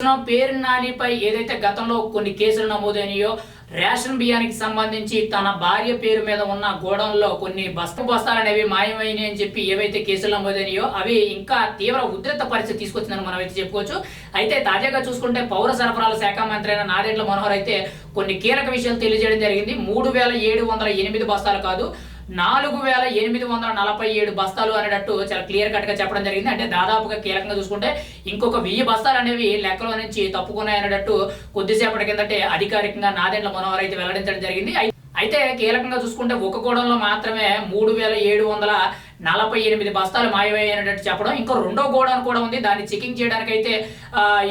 పేరు నానిపై ఏదైతే గతంలో కొన్ని కేసులు నమోదైనాయో రేషన్ బియ్యానికి సంబంధించి తన భార్య పేరు మీద ఉన్న గోడౌన్లో కొన్ని బస్తాలు అనేవి మాయమైనాయి అని చెప్పి ఏవైతే కేసులు నమోదైనాయో అవి ఇంకా తీవ్ర ఉద్రిక్త పరిస్థితి తీసుకొచ్చిందని మనం అయితే చెప్పుకోవచ్చు. అయితే తాజాగా చూసుకుంటే పౌర సరఫరాల శాఖ మంత్రి అయిన నాదెండ్ల మనోహర్ అయితే కొన్ని కీలక విషయాలు తెలియజేయడం జరిగింది. 3708 బస్తాలు కాదు, 4847 బస్తాలు అనేటట్టు చాలా క్లియర్ కట్ గా చెప్పడం జరిగింది. అంటే దాదాపుగా కీలకంగా చూసుకుంటే ఇంకొక 1000 బస్తాలు అనేవి లెక్కలో నుంచి తప్పుకున్నాయి అనేటట్టు కొద్దిసేపటి కిందటే అధికారికంగా నాదెండ్ల మనోహర్ అయితే వెల్లడించడం జరిగింది. అయితే కీలకంగా చూసుకుంటే ఒక గోడంలో మాత్రమే 3748 బస్తాలు మాయమయ్యేటట్టు చెప్పడం, ఇంకో రెండో గోడౌన్ కూడా ఉంది. దాన్ని చెకింగ్ చేయడానికి అయితే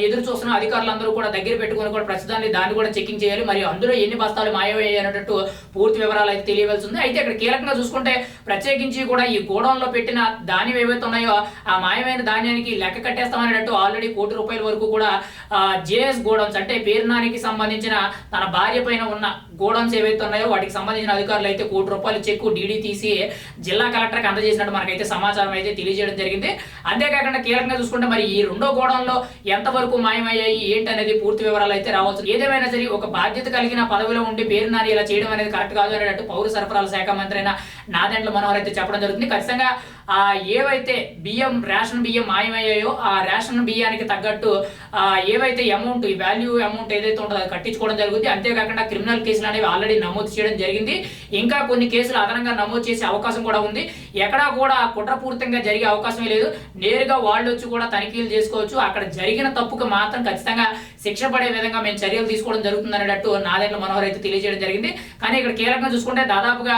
ఎదురు చూస్తున్న అధికారులందరూ కూడా దగ్గర పెట్టుకుని కూడా ప్రస్తుతాన్ని దాన్ని కూడా చెకింగ్ చేయాలి. మరి అందులో ఎన్ని బస్తాలు మాయమయ్యేటట్టు పూర్తి వివరాలు అయితే తెలియవలసి ఉంది. అయితే ఇక్కడ కీలకంగా చూసుకుంటే ప్రత్యేకించి కూడా ఈ గోడౌన్ లో పెట్టిన ధాన్యం ఏవైతే ఉన్నాయో ఆ మాయమైన ధాన్యానికి లెక్క కట్టేస్తామనేటట్టు ఆల్రెడీ ₹1 కోటి వరకు కూడా జేఎస్ గోడౌన్స్ అంటే పేరు నానికి సంబంధించిన తన భార్య పైన ఉన్న గోడౌన్స్ ఏవైతే ఉన్నాయో వాటికి సంబంధించిన అధికారులు అయితే ₹1 చెక్కు డీడీ తీసి జిల్లా కలెక్టర్కి అందజేసినట్టు మనకైతే సమాచారం అయితే తెలియజేయడం జరిగింది. అంతేకాకుండా కీలకంగా చూసుకుంటే మరి ఈ రెండో గోడౌన్లో ఎంతవరకు మాయమయ్యాయి ఏంటి అనేది పూర్తి వివరాలు అయితే రావచ్చు. ఏదేమైనా సరే ఒక బాధ్యత కలిగిన పదవిలో ఉండి పేరు నాని ఇలా చేయడం అనేది కరెక్ట్ కాదు అనేటట్టు పౌర సరఫరాల శాఖ మంత్రి అయిన నాదెండ్ల మనోహర్ అయితే చెప్పడం జరుగుతుంది. ఖచ్చితంగా ఏవైతే రేషన్ బియ్యం మాయమయ్యాయో ఆ రేషన్ బియ్యానికి తగ్గట్టు ఏవైతే అమౌంట్ ఈ వాల్యూ అమౌంట్ ఏదైతే ఉంటుందో అది కట్టించుకోవడం జరుగుతుంది. అంతేకాకుండా క్రిమినల్ కేసులు అనేవి ఆల్రెడీ నమోదు చేయడం జరిగింది. ఇంకా కొన్ని కేసులు అదనంగా నమోదు చేసే అవకాశం కూడా ఉంది. ఎక్కడా కూడా కుట్రపూరితంగా జరిగే అవకాశమే లేదు. నేరుగా వాళ్ళు వచ్చి కూడా తనిఖీలు చేసుకోవచ్చు. అక్కడ జరిగిన తప్పుకు మాత్రం ఖచ్చితంగా శిక్ష పడే విధంగా మేము చర్యలు తీసుకోవడం జరుగుతుంది అనేటట్టు నాదెండ్ల మనోహర్ అయితే తెలియజేయడం జరిగింది. కానీ ఇక్కడ కీలకంగా చూసుకుంటే దాదాపుగా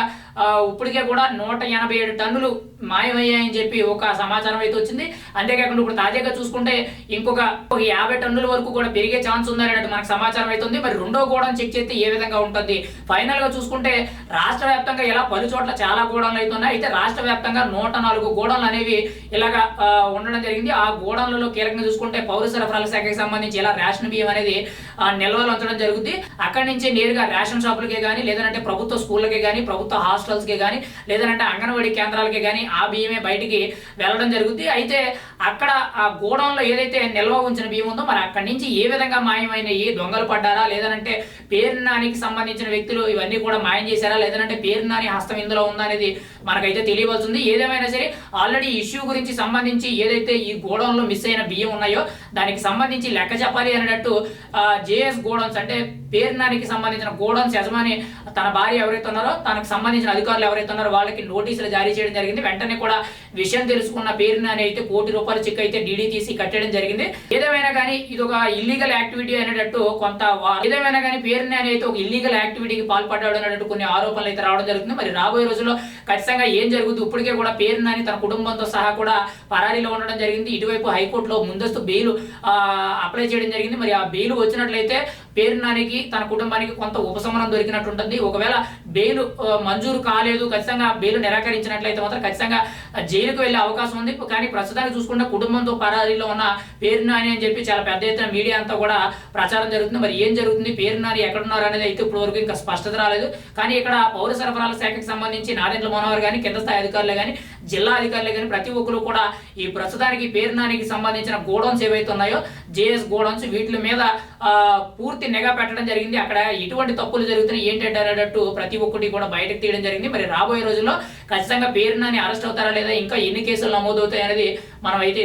ఇప్పటికే కూడా 187 టన్నులు మాయమయ్యాయని చెప్పి ఒక సమాచారం అయితే వచ్చింది. అంతేకాకుండా ఇప్పుడు తాజాగా చూసుకుంటే ఇంకొక 50 టన్నుల వరకు కూడా పెరిగే ఛాన్స్ ఉందనేటట్టు మనకు సమాచారం అయితే ఉంది. మరి రెండో గోడౌన్ చెక్ చేస్తే ఏ విధంగా ఉంటుంది? ఫైనల్ గా చూసుకుంటే రాష్ట్ర వ్యాప్తంగా ఇలా పలు చోట్ల చాలా గోడౌన్లు అయితే ఉన్నాయి. అయితే రాష్ట్ర వ్యాప్తంగా 104 గోడౌన్లు అనేవి ఇలాగా ఉండడం జరిగింది. ఆ గోడౌన్లలో కీలకంగా చూసుకుంటే పౌర సరఫరాల శాఖకి సంబంధించి ఇలా రేషన్ బియ్యం అనేది నిల్వలు ఉంచడం జరుగుతుంది. అక్కడి నుంచి నేరుగా రేషన్ షాపులకే కానీ లేదంటే ప్రభుత్వ స్కూళ్ళకే కానీ ప్రభుత్వ హాస్టల్స్కే కానీ లేదంటే అంగన్వాడీ కేంద్రాలకే కానీ ఆ బియ్యమే బయటికి వెళ్ళడం జరుగుతుంది. అయితే అక్కడ ఆ గోడౌన్లో ఏదైతే నిల్వ ఉంచిన బియ్యం ఉందో మరి అక్కడి నుంచి ఏ విధంగా మాయమైనవి, దొంగలు పడ్డారా లేదంటే పేరు నానికి సంబంధించిన వ్యక్తులు ఇవన్నీ కూడా మాయం చేశారా లేదంటే పేరు నాని హస్తం ఇందులో ఉందా అనేది మనకైతే తెలియవలసింది. ఏదేమైనా సరే ఆల్రెడీ ఇష్యూ గురించి సంబంధించి ఏదైతే ఈ గోడౌన్లో మిస్ అయిన బియ్యం ఉన్నాయో దానికి సంబంధించి లెక్క చెప్పాలి అనేటట్టు జేఎస్ గోడౌన్స్ అంటే పేరు నానికి సంబంధించిన గోడౌన్స్ యజమాని తన భార్య ఎవరైతే ఉన్నారో తనకు సంబంధించిన అధికారులు ఎవరైతే ఉన్నారో వాళ్ళకి నోటీసులు జారీ చేయడం జరిగింది. వెంటనే కూడా విషయం తెలుసుకున్న పేరు నాని అయితే ₹1 కోటి చెక్ అయితే డీడీ తీసి కట్టడం జరిగింది. ఏదేమైనా కానీ ఇది ఒక ఇల్లీగల్ యాక్టివిటీ అనేటట్టు ఏదేమైనా కానీ పేరు నాని అయితే ఒక ఇల్లీగల్ యాక్టివిటీకి పాల్పడ్డాడు అనేటట్టు కొన్ని ఆరోపణలు అయితే రావడం జరుగుతుంది. మరి రాబోయే రోజుల్లో ఖచ్చితంగా ఏం జరుగుతుంది? ఇప్పటికే కూడా పేరు నాని తన కుటుంబంతో సహా కూడా పరారీలో ఉండడం జరిగింది. ఇటువైపు హైకోర్టులో ముందస్తు బెయిల్ అప్లై చేయడం జరిగింది. మరి ఆ బెయిల్ వచ్చినట్లయితే పేరు నానికి తన కుటుంబానికి కొంత ఉపశమనం దొరికినట్టు ఉంటుంది. ఒకవేళ బెయిల్ మంజూరు కాలేదు, ఖచ్చితంగా బెయిల్ నిరాకరించినట్లయితే మాత్రం ఖచ్చితంగా జైలుకు వెళ్ళే అవకాసం ఉంది. కానీ ప్రస్తుతానికి చూసుకుంటే కుటుంబంతో పరారీలో ఉన్న పేరు నాని అని చెప్పి చాలా పెద్ద ఎత్తున మీడియా అంతా కూడా ప్రచారం జరుగుతుంది. మరి ఏం జరుగుతుంది, పేరు నాని ఎక్కడున్నారు అనేది అయితే ఇప్పటి వరకు ఇంకా స్పష్టత రాలేదు. కానీ ఇక్కడ పౌర సరఫరాల శాఖకి సంబంధించి నాదెండ్ల మనోహర్ కానీ కింద స్థాయి అధికారులే కానీ జిల్లా అధికారులే కానీ ప్రతి ఒక్కరు కూడా ఈ ప్రస్తుతానికి పేరు నానికి సంబంధించిన గోడౌన్స్ ఏవైతే ఉన్నాయో జేఎస్ గోడౌన్స్ వీటి మీద పూర్తి నిఘా పెట్టడం జరిగింది. అక్కడ ఎటువంటి తప్పులు జరుగుతున్నాయి ఏంటంటే అనేటట్టు ప్రతి ఒక్కటి కూడా బయటకు తీయడం జరిగింది. మరి రాబోయే రోజుల్లో ఖచ్చితంగా పేరు నాని అరెస్ట్ అవుతారా లేదా ఇంకా ఎన్ని కేసులు నమోదవుతాయి అనేది మనం అయితే